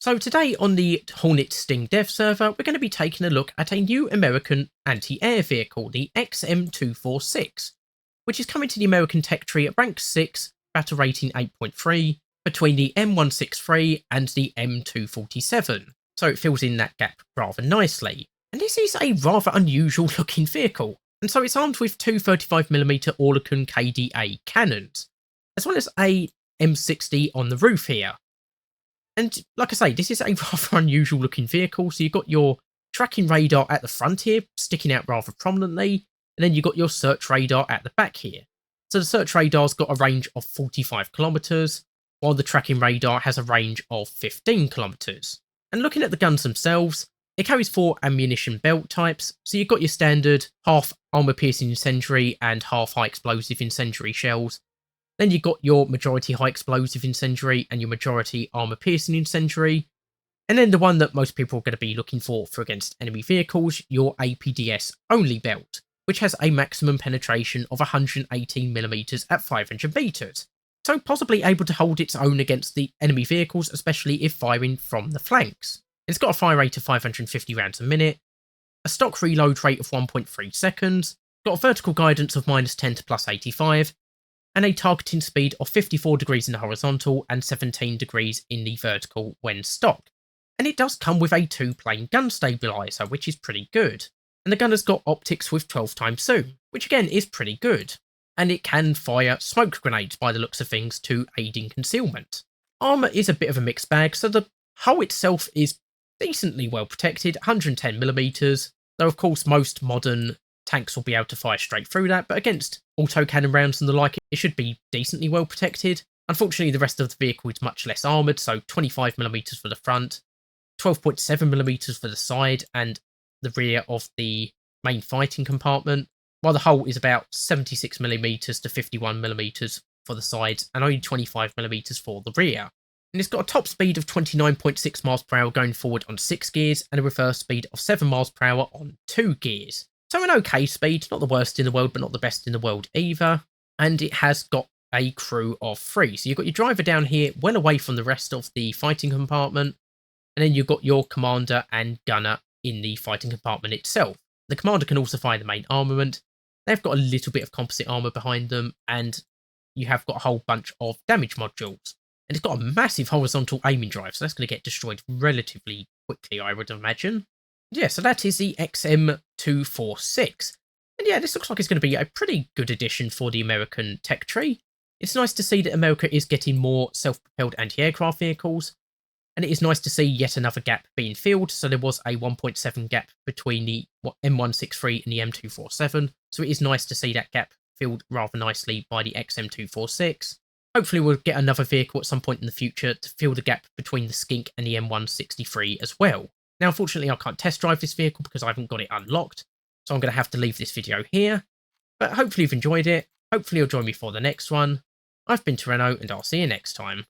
So today on the Hornet Sting dev server, we're going to be taking a look at a new American anti-air vehicle, the XM246, which is coming to the American tech tree at rank 6, battle rating 8.3, between the M163 and the M247. So it fills in that gap rather nicely. And this is a rather unusual looking vehicle, and so it's armed with two 35mm Oerlikon KDA cannons, as well as a M60 on the roof here. And like I say, this is a rather unusual looking vehicle. So you've got your tracking radar at the front here, sticking out rather prominently, and then you've got your search radar at the back here. So the search radar's got a range of 45 kilometers, while the tracking radar has a range of 15 kilometers. And looking at the guns themselves, it carries 4 ammunition belt types. So you've got your standard half armor piercing incendiary and half high explosive incendiary shells. Then you've got your majority high explosive incendiary and your majority armor piercing incendiary. And then the one that most people are going to be looking for against enemy vehicles, your APDS only belt, which has a maximum penetration of 118mm at 500 meters. So possibly able to hold its own against the enemy vehicles, especially if firing from the flanks. It's got a fire rate of 550 rounds a minute, a stock reload rate of 1.3 seconds, got a vertical guidance of -10 to +85, and a targeting speed of 54 degrees in the horizontal and 17 degrees in the vertical when stock. And it does come with a 2-plane gun stabilizer, which is pretty good. And the gun has got optics with 12 times zoom, which again is pretty good. And it can fire smoke grenades by the looks of things to aid in concealment. Armour is a bit of a mixed bag, so the hull itself is decently well protected, 110mm, though of course most modern tanks will be able to fire straight through that, but against autocannon rounds and the like, it should be decently well protected. Unfortunately, the rest of the vehicle is much less armoured, so 25mm for the front, 12.7mm for the side and the rear of the main fighting compartment, while the hull is about 76mm to 51mm for the sides and only 25mm for the rear. And it's got a top speed of 29.6 miles per hour going forward on 6 gears and a reverse speed of 7 miles per hour on 2 gears. So an okay speed, not the worst in the world, but not the best in the world either. And it has got a crew of 3. So you've got your driver down here, well away from the rest of the fighting compartment. And then you've got your commander and gunner in the fighting compartment itself. The commander can also fire the main armament. They've got a little bit of composite armour behind them. And you have got a whole bunch of damage modules. And it's got a massive horizontal aiming drive. So that's going to get destroyed relatively quickly, I would imagine. Yeah, so that is the XM246. And yeah, this looks like it's going to be a pretty good addition for the American tech tree. It's nice to see that America is getting more self-propelled anti-aircraft vehicles. And it is nice to see yet another gap being filled. So there was a 1.7 gap between the M163 and the M247. So it is nice to see that gap filled rather nicely by the XM246. Hopefully we'll get another vehicle at some point in the future to fill the gap between the Skink and the M163 as well. Now, unfortunately, I can't test drive this vehicle because I haven't got it unlocked, so I'm going to have to leave this video here. But hopefully you've enjoyed it. Hopefully you'll join me for the next one. I've been Terreno, and I'll see you next time.